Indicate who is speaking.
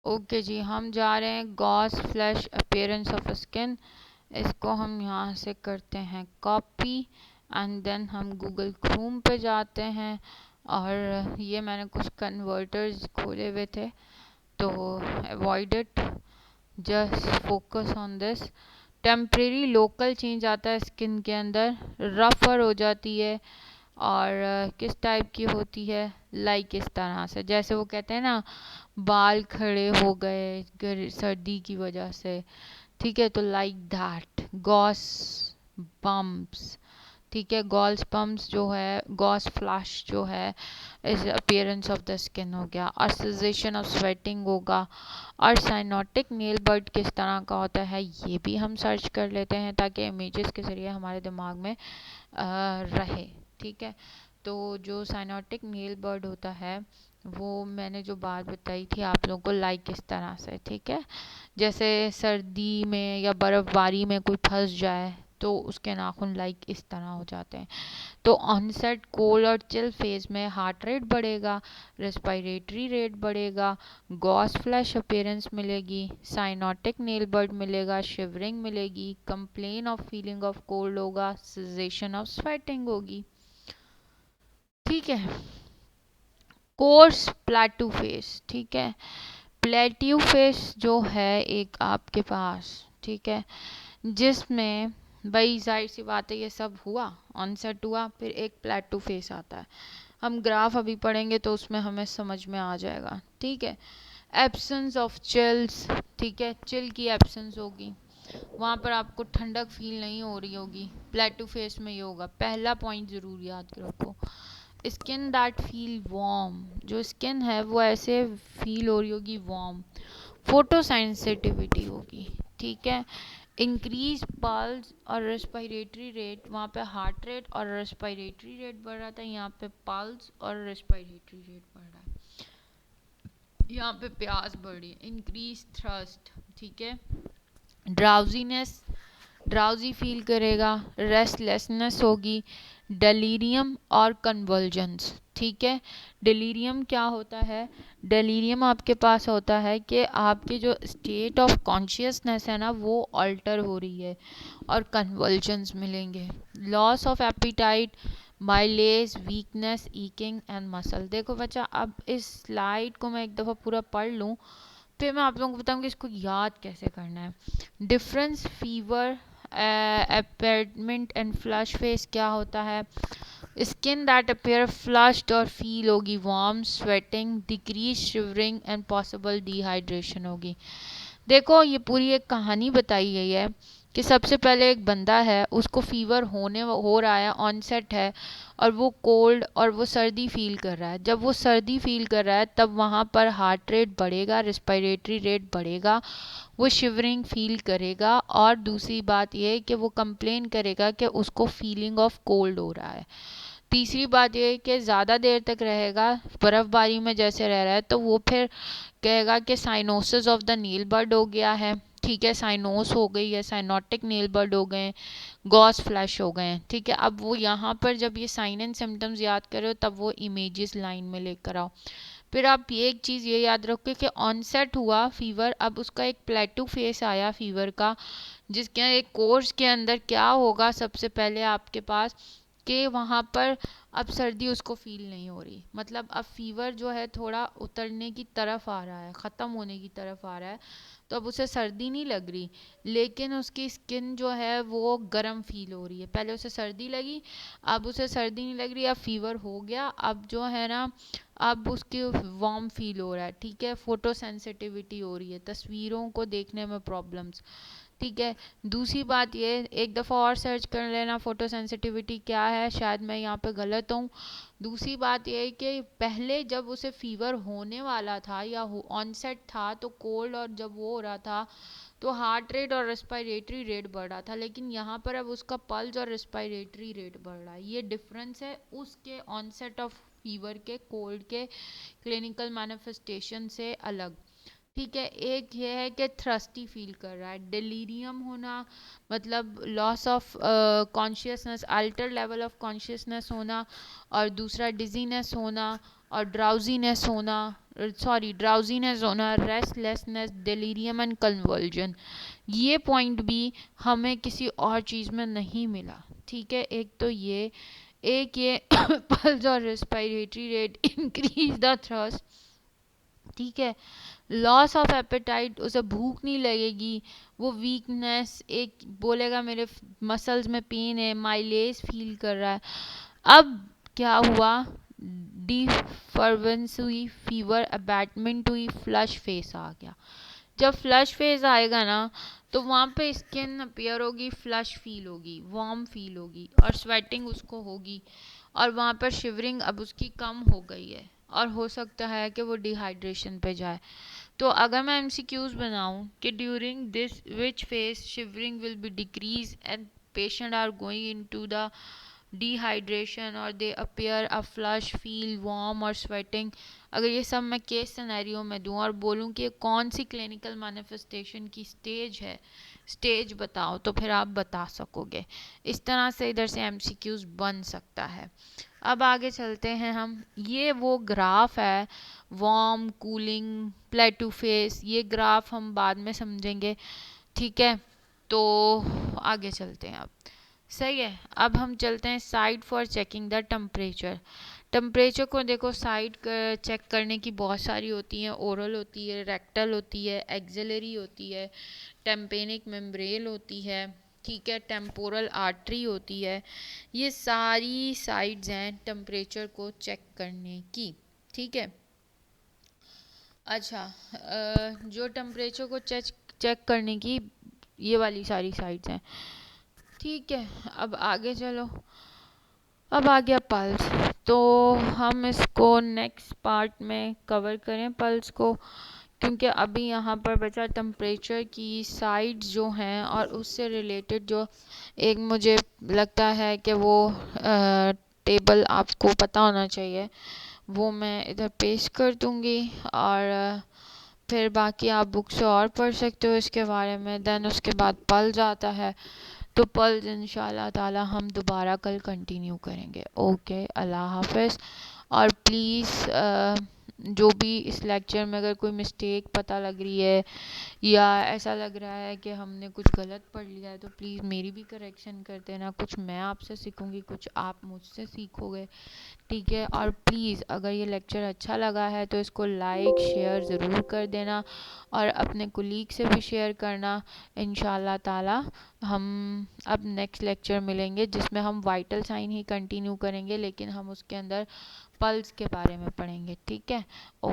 Speaker 1: Okay जी, हम जा रहे हैं Gauss flash appearance of skin. इसको हम यहाँ से करते हैं कॉपी एंड देन हम गूगल क्रोम पे जाते हैं। और ये मैंने कुछ कन्वर्टर्स खोले हुए थे, तो avoid it, just focus on this. Temporary local change आता है स्किन के अंदर, रफर हो जाती है। और किस टाइप की होती है, लाइक इस तरह से, जैसे वो कहते हैं ना, बाल खड़े हो गए सर्दी की वजह से। ठीक है, तो लाइक दैट गॉस बम्प्स। ठीक है, गॉल्स पम्प्स जो है, गॉस फ्लैश जो है, इस अपीयरेंस ऑफ द स्किन हो गया। और सेजेशन ऑफ स्वेटिंग होगा। और साइनोटिक नेल बर्ड किस तरह का होता है ये भी हम सर्च कर लेते हैं, ताकि इमेजेस के ज़रिए हमारे दिमाग में रहे। ठीक है, तो जो साइनोटिक नेल बर्ड होता है, वो मैंने जो बात बताई थी आप लोगों को, लाइक इस तरह से। ठीक है, जैसे सर्दी में या बर्फ़बारी में कोई फंस जाए तो उसके नाखून लाइक इस तरह हो जाते हैं। तो ऑनसेट कोल्ड और चिल फेज में हार्ट रेट बढ़ेगा, रेस्पिरेटरी रेट बढ़ेगा, गॉस फ्लैश अपीयरेंस मिलेगी, साइनोटिक नेल बर्ड मिलेगा, शिवरिंग मिलेगी, complain of feeling of cold होगा, सेजेशन ऑफ स्वेटिंग होगी। ठीक है, कोर्स प्लेटू फेस। ठीक है, प्लेट्यू फेस जो है एक आपके पास, ठीक है, जिसमें भाई जाहिर सी बात है ये सब हुआ, ऑनसेट हुआ, फिर एक प्लेटू फेस आता है। हम ग्राफ अभी पढ़ेंगे तो उसमें हमें समझ में आ जाएगा। ठीक है, एब्सेंस ऑफ चिल्स। ठीक है, चिल की एब्सेंस होगी, वहाँ पर आपको ठंडक फील नहीं हो रही होगी, प्लेटू फेस में ये होगा। पहला पॉइंट ज़रूर याद रखो, स्किन दैट फील वार्म, जो स्किन है वो ऐसे फील हो रही होगी वार्म। फोटो सेंसिटिविटी होगी। ठीक है, इंक्रीज पल्स और रेस्पिरेटरी रेट, वहाँ पे हार्ट रेट और रेस्पिरेटरी रेट बढ़ रहा था, यहाँ पे पल्स और रेस्पिरेटरी रेट बढ़ रहा है, यहाँ पे प्यास बढ़ी। Increase thrust. ठीक है, ड्राउजीनेस, ड्राउजी फील करेगा, रेस्टलेसनेस होगी, डेलीरियम और कन्वर्जन्स। ठीक है, डेलीरियम क्या होता है, डेलीरियम आपके पास होता है कि आपकी जो स्टेट ऑफ कॉन्शियसनेस है ना वो अल्टर हो रही है, और कन्वर्जन्स मिलेंगे। Loss of appetite, myalgia, weakness, aching and muscle. देखो बच्चा, अब इस स्लाइड को मैं एक दफ़ा पूरा पढ़ लूँ, फिर मैं आप लोगों को बताऊँ कि इसको याद कैसे करना है। Difference, fever, appearance and flush face क्या होता है, स्किन दैट अपेयर फ्लश्ड और फील होगी warm, sweating, decrease shivering and possible dehydration होगी। देखो ये पूरी एक कहानी बताई गई है कि सबसे पहले एक बंदा है, उसको फीवर होने हो रहा है, ऑनसेट है, और वो कोल्ड और वो सर्दी फील कर रहा है। जब वो सर्दी फील कर रहा है तब वहाँ पर हार्ट रेट बढ़ेगा, रेस्पिरेटरी रेट बढ़ेगा, वो शिवरिंग फील करेगा, और दूसरी बात ये है कि वो कंप्लेन करेगा कि उसको फीलिंग ऑफ कोल्ड हो रहा है। तीसरी बात ये है कि ज़्यादा देर तक रहेगा, बर्फ़बारी में जैसे रह रहा है, तो वो फिर कहेगा कि cyanosis of the nail bed हो गया है। ठीक है, साइनोस हो गई है, साइनोटिक नील बर्ड हो गए, गॉस फ्लैश हो गए हैं। ठीक है, अब वो यहाँ पर जब ये साइन एंड सिम्टम्स याद करो तब वो इमेजेस लाइन में लेकर आओ। फिर आप ये एक चीज़ ये याद रखो कि ऑनसेट हुआ फीवर, अब उसका एक प्लेटू फेस आया फीवर का, जिसके एक कोर्स के अंदर क्या होगा, सबसे पहले आपके पास कि वहाँ पर अब सर्दी उसको फील नहीं हो रही, मतलब अब फीवर जो है थोड़ा उतरने की तरफ आ रहा है, ख़त्म होने की तरफ आ रहा है, तो अब उसे सर्दी नहीं लग रही, लेकिन उसकी स्किन जो है वो गर्म फील हो रही है। पहले उसे सर्दी लगी, अब उसे सर्दी नहीं लग रही, अब फीवर हो गया, अब जो है ना, अब उसकी वार्म फील हो रहा है। ठीक है, फोटो सेंसिटिविटी हो रही है, तस्वीरों को देखने में प्रॉब्लम्स। ठीक है, दूसरी बात ये, एक दफ़ा और सर्च कर लेना फ़ोटो सेंसिटिविटी क्या है, शायद मैं यहाँ पे गलत हूँ। दूसरी बात ये है कि पहले जब उसे फीवर होने वाला था या ऑनसेट था तो कोल्ड, और जब वो हो रहा था तो हार्ट रेट और रेस्पिरेटरी रेट बढ़ रहा था, लेकिन यहाँ पर अब उसका पल्स और रेस्पिरेटरी रेट बढ़ रहा है। ये डिफरेंस है उसके ऑनसेट ऑफ फीवर के, कोल्ड के क्लिनिकल मैनिफेस्टेशन से अलग। ठीक है, एक ये है कि थ्रस्टी फील कर रहा है, डिलीरियम होना, मतलब loss of consciousness, alter level of consciousness होना, और दूसरा डिजीनेस होना और ड्राउजीनेस होना, सॉरी ड्राउजीनेस होना, रेस्टलेसनेस, डिलीरियम एंड कन्वर्जन, ये पॉइंट भी हमें किसी और चीज़ में नहीं मिला। ठीक है, एक तो ये, एक ये पल्स और respiratory rate increase the thrust. ठीक है, लॉस ऑफ एपेटाइट, उसे भूख नहीं लगेगी, वो वीकनेस, एक बोलेगा मेरे मसल्स में पेन है, माइलेज फील कर रहा है। अब क्या हुआ, डिफर्वेंस हुई, फीवर, अबैटमेंट हुई, फ्लश फेस आ गया। जब फ्लश फेज आएगा ना तो वहाँ पे स्किन अपीयर होगी, फ्लश फील होगी, वार्म फील होगी और स्वेटिंग उसको होगी, और वहाँ पर शिवरिंग अब उसकी कम हो गई है और हो सकता है कि वो डिहाइड्रेशन पे जाए। तो अगर मैं एमसीक्यूज बनाऊं कि during this which phase shivering will be decrease and patient are going into the dehydration और they appear a flush, feel warm और स्वेटिंग, अगर ये सब मैं केस सिनेरियो में दूं और बोलूं कि कौन सी क्लिनिकल मैनिफेस्टेशन की स्टेज है, स्टेज बताओ, तो फिर आप बता सकोगे। इस तरह से इधर से एमसीक्यूज बन सकता है। अब आगे चलते हैं हम, ये वो ग्राफ है वार्म, कूलिंग, प्लेटू फेस, ये ग्राफ हम बाद में समझेंगे। ठीक है, तो आगे चलते हैं अब। सही है, अब हम चलते हैं site for checking the temperature. Temperature को देखो, साइट चेक करने की बहुत सारी होती हैं, ओरल होती है, रेक्टल होती है, एक्सिलरी होती है, टेम्पेनिक मेम्ब्रेन होती है, ठीक है, टेम्पोरल आर्टरी होती है। ये सारी साइट्स हैं टेम्परेचर को चेक करने की। ठीक है, अच्छा, जो टेम्परेचर को चेक करने की ये वाली सारी साइट्स हैं। ठीक है, अब आगे चलो, अब आ गया पल्स, तो हम इसको नेक्स्ट पार्ट में कवर करें पल्स को, क्योंकि अभी यहाँ पर बचा टेम्परेचर की साइड्स जो हैं और उससे रिलेटेड जो एक मुझे लगता है कि वो टेबल आपको पता होना चाहिए, वो मैं इधर पेश कर दूँगी, और फिर बाकी आप बुक से और पढ़ सकते हो इसके बारे में। देन उसके बाद पल्स आता है, तो पल्स इंशाल्लाह ताला हम दोबारा कल कंटिन्यू करेंगे। ओके, अल्लाह हाफ़िज़। और प्लीज़ जो भी इस लेक्चर में अगर कोई मिस्टेक पता लग रही है या ऐसा लग रहा है कि हमने कुछ गलत पढ़ लिया है, तो प्लीज़ मेरी भी करेक्शन कर देना। कुछ मैं आपसे सीखूंगी, कुछ आप मुझसे सीखोगे। ठीक है, और प्लीज़ अगर ये लेक्चर अच्छा लगा है तो इसको लाइक शेयर ज़रूर कर देना और अपने कुलीग से भी शेयर करना। इंशाल्लाह ताला हम अब नेक्स्ट लेक्चर मिलेंगे जिसमें हम वाइटल साइन ही कंटिन्यू करेंगे, लेकिन हम उसके अंदर पल्स के बारे में पढ़ेंगे। ठीक है।